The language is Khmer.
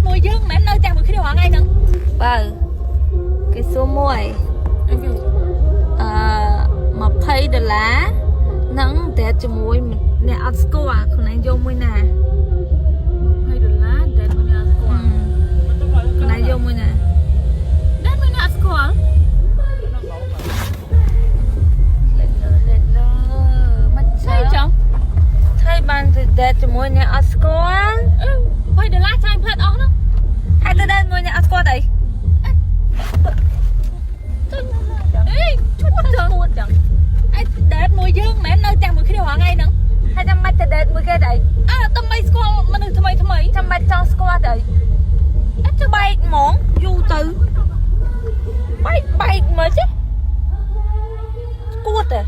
មួយយើងមិនមែននៅតែមួយគ្នារាល់ថ្ងៃហ្នឹងបើគេសួរមួយ$20ហ្នឹងតែជាមួយអ្នកអត់ស្គាល់ខ្លួនឯងយកមួយណា$20តែមួយអ្នកអត់ស្គាល់ខ្លួនឯងយកមួយណាតែមួយអ្នកអត់ស្គាល់មិនចឹងថៃបានទៅដេតជាមួយអ្នកអត់ស្គាល់$20ចាយផ្លែតអស់ហ្នឹងហើយទៅដេតមួយអ្នកអត់ស្គាល់ទៅអេឈួតចឹងអេដេតមួយយើងមិនមែននៅតែមួយគ្នារាល់ថ្ងៃហ្នឹងហើយចាំបាច់ទៅដេតមួយគេទៅតែមិនស្គាល់មនុស្សថ្មីចាំបាច់ចង់ស្គាល់ទៅអត់ទៅបែកហ្មងយូរទៅបែកមើលចេះស្គាល់ទៅ